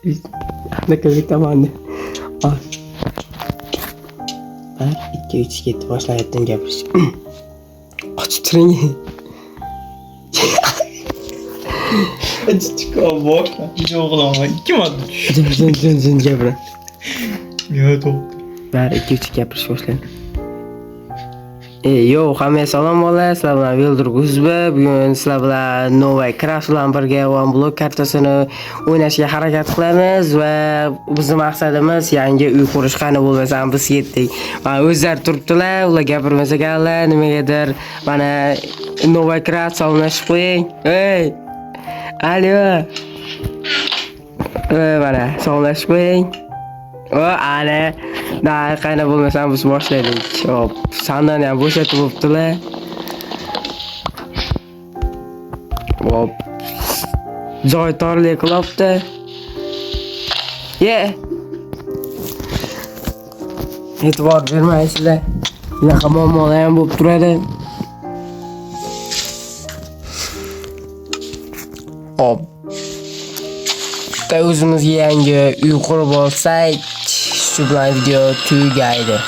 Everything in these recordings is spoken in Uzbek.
Anaqa bitamanda. Al. 1 2 3 ketdi boshlayaptim gapirish. Qochib turing. Chiqib bor. Yo'g'lama 2 marta. Jin gapira. Yo, to'g'ri. 1 2 3 gapirish boshlaydi. Yo, hammaga salom bola, sizlar bilan Vildur Guzba. Bugun sizlar bilan Novay Crash bilan birga One Block kartasini o'ynashga harakat qilamiz va bizning maqsadimiz yangi uy qurish qani bo'lmasa ham biz yetdik. Mana o'zlari turibdilar, ular gapirmas ekanlar, nimagadir. Mana Novay Crash salomlashib qo'ying. Ey! Alo. Mana salomlashib qo'ying. Ana, qani bo'lmasa ham biz boshladik. Hop, sandalni ham bo'shatib o'pdilar. Hop. Joy torlik qilibdi. E'tibor bermaysizlar. Bunaqa muammolar ham bo'lib turadi. Hop. O'zimizga yangi uy qurib olsak, shu bilan video tugaydi.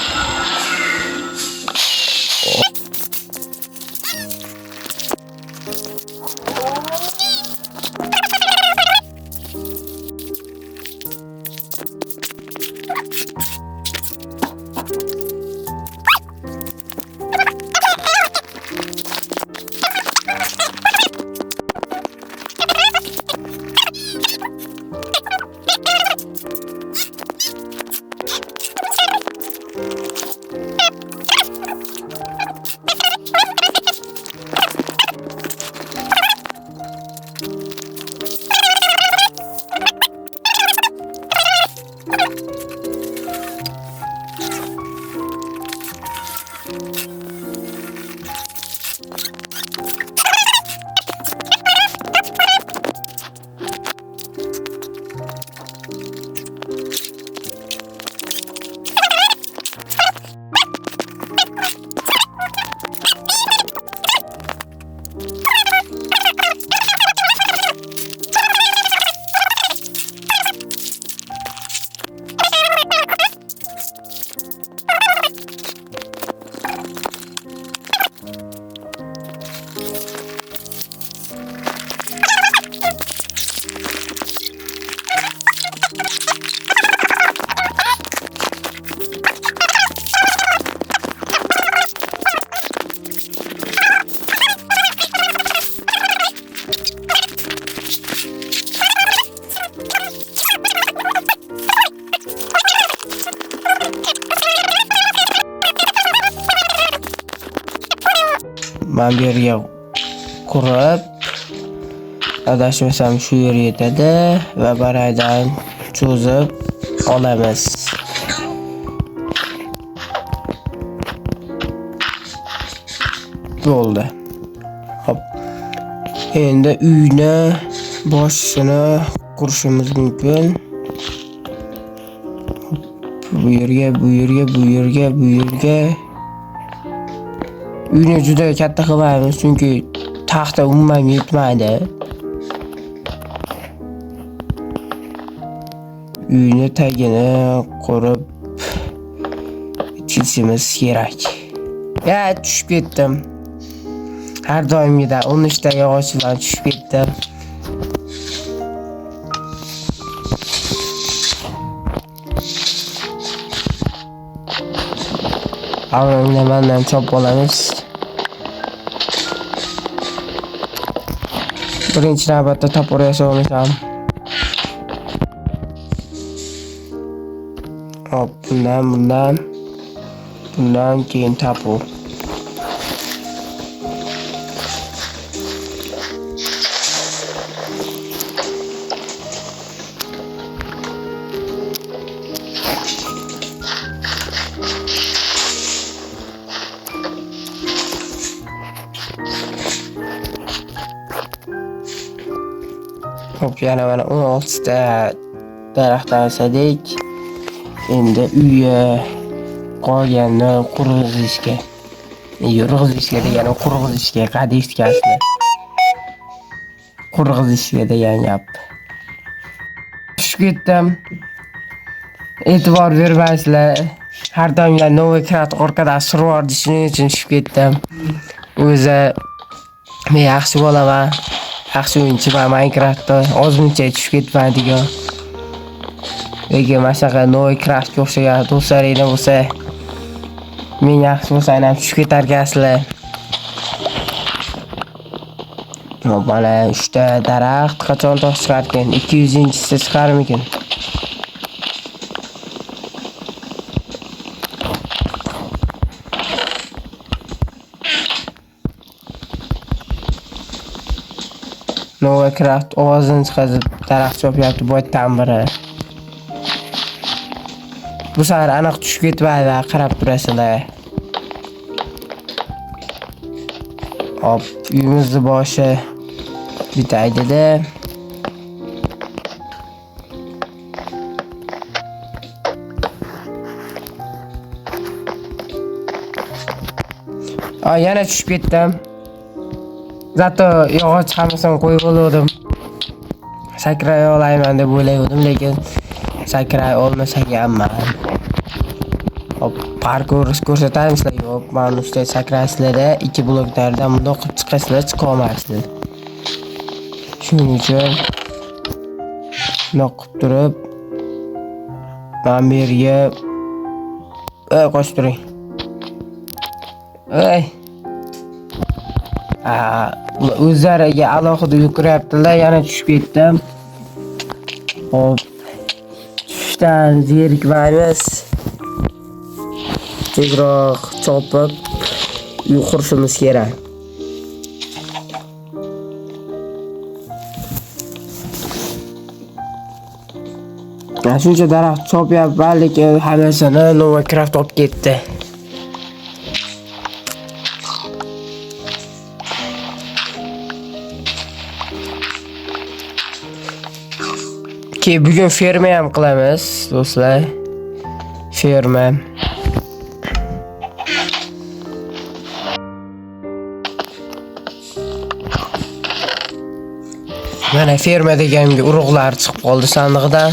Men bu yerga qurib, adashmasam shu yer yetadi va baraydan cho'zib olamiz. Bo'ldi. Hop. Endi uyni boshini qurishimiz mumkin. Bu yerga. Uyni juda katta qilmaymiz, chunki taxta umuman yetmaydi. Uyni tagini qurib chiqishimiz kerak. Tushib ketdim. Har doimgidek 13 ta yog'och bilan tushib ketdim. Avvalda mendan chop olamiz. Birinchi navbatda topor yasaymiz ham. Hop, bundan keyin topor. Hop, yana mana 16 ta daraxtdan yasadik. Endi uyga qolganni qurg'izishga. Yurg'izishga degani qurg'izishga, qadishkasini. Qurg'izishga degan gap. tushib ketdim. E'tibor bermaysizlar. Har doimlar Novoy Craft orqada survor shuning uchun tushib ketdim. O'zi men yaxshi bo'laman. Yaxshi o'yinchiman Minecraftda. Ozmuncha tushib ketmaydigan. Lekin mana shunaqa Novoy Craftga o'xshagan do'stlaringlar bo'lsa, men yaxshi bo'lsa ham tushib ketargansizlar. Mana 3 ta daraxt qachon tosh chiqargan? 200-inchisi chiqarmikin? Novoy Craft ovozini chiqarib daraxt chopyapti boydan biri. Bu safar aniq tushib ketmaydi, qarab turasizlar. Hop, uyimizni boshi bitaydi-da. Yana tushib ketdim. Zato yog'och hamasini qo'yib oldim. Sakray olayman deb o'ylaydim, lekin sakray olmasak ham hop, parkour ko'rsatamisizlar? Yo'q, mana ushta sakraysizlar-da, 2 bloklardan bundoq qilib chiqasizlar, chiqa olmaysizlar. Shuning uchun bundoq qilib turib, men bu yerga qo'shib turing. O'zlariga alohida yuqyaptilar, yana tushib ketdim. Hop, tushdan zerikmaymiz. Tezroq chopib uy qurishimiz kerak. Shuncha daraxt chopyapman, lekin hammasini Novoy Craft olib ketdi. Bugun ferma ham qilamiz, do'stlar. Ferma. Mana ferma deganga urug'lar chiqib qoldi sandiqdan.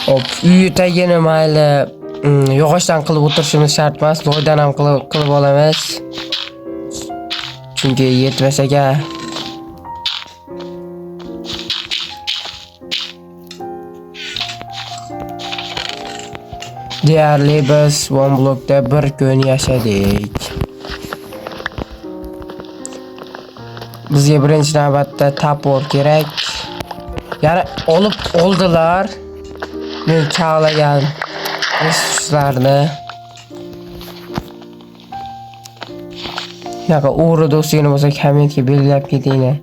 Hop, uy tagini mayli yog'ochdan qilib o'tirishimiz shart emas, loydan ham qilib olamiz. Chunki yetmasaga deyarli biz one blokda bir kun yashadik. Bizga birinchi navbatda topor kerak. Yana oldilar. Men chaqlagan resurslarni. Yaqa o'g'ri do'stinglar bo'lsa kommentga belgilab ketinglar.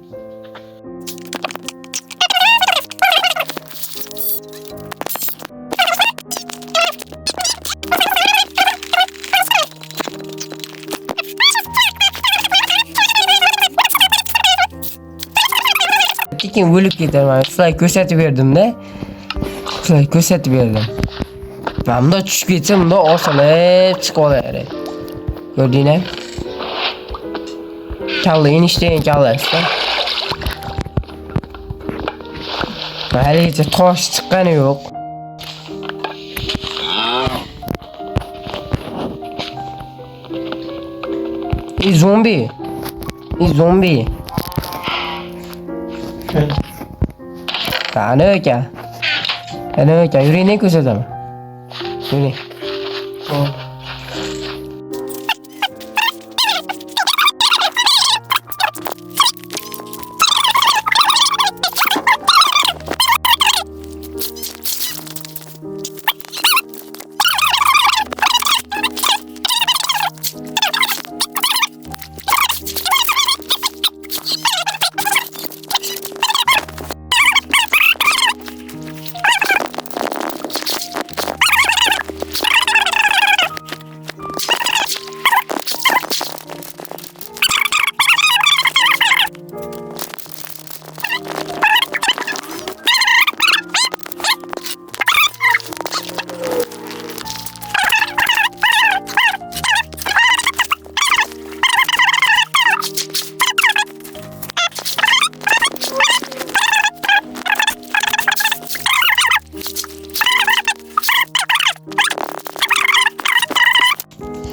Keyin o'lib ketaman. Sizlarga ko'rsatib berdim-da. Sizlarga ko'rsatib berdim. Mana bunda tushib ketsa, bunda osilib chiqib oladi. Ko'rdinglar? Kalla enişteyin kallasizlar. Haligacha tosh chiqqani yo'q. Zombi. Zombi. Qani aka. Qani aka, yuringni ko'rsataman. Yuring.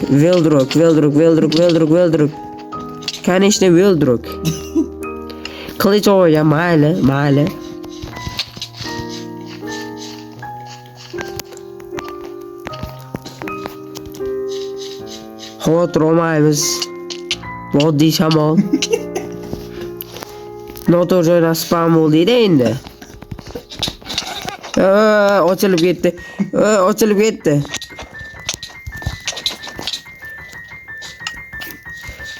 Veldruk. Конечно, Veldruk. Qilich olgan, mayli. Xavotir olmaymiz. Oddiy shamol. Noto'g'ri joydan spam bo'ldi endi. Ochilib ketdi.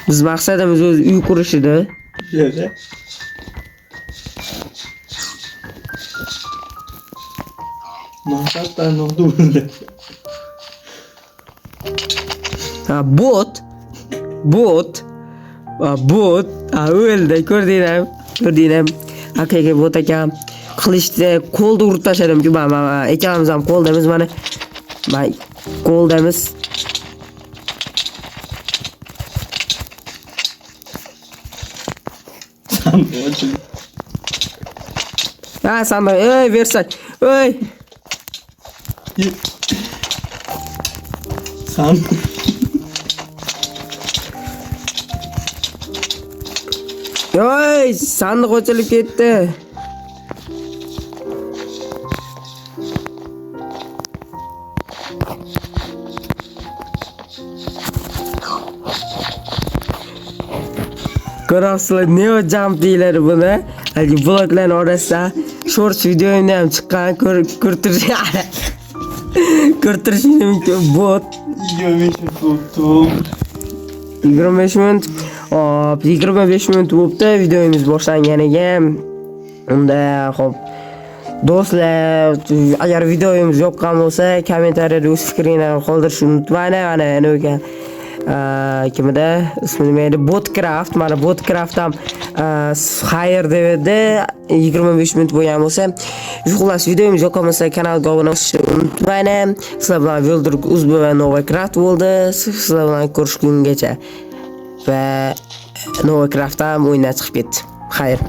Biz maqsadimiz o'zi uy qurish edi. Şöyle. Maksatlar ne oldu burada? Ha, bot. O'ldi, ko'rdinglar. Haqiqiy bot ekan. Qilishda qo'lda urib tashladim-ku, mana ikkalamiz ham qo'ldamiz, mana qo'ldamiz. Ha, sandık. Versak. Sen Sandık ochilib ketdi. Ko'rasizlar, neo jump deyiladi buni. Hali bloklarning orasida shorts videoimda ham chiqqan, ko'rtirishim mumkin bot. 25 tuttum. 25 minut. 25 minut bo'libdi videomiz boshlanganiga. Unda xo'p, do'stlar, agar videomiz yoqqan bo'lsa, kommentariyada o'z fikringizni qoldirishni unutmanglar. Mana nega kimda ismi nima edi? Botcraft. Mana Botcraft ham xayr dedi. 25 minut bo'lgan bo'lsa, xullas videomiz yoqqan bo'lsa, kanalga obuna bo'lishni unutmanglar. Sizlar bilan Veldruk Uzbe va Novacraft bo'ldi. Sizlar bilan ko'rishgungacha. Va Novacraft ham o'yindan chiqib ketdi. Xayr.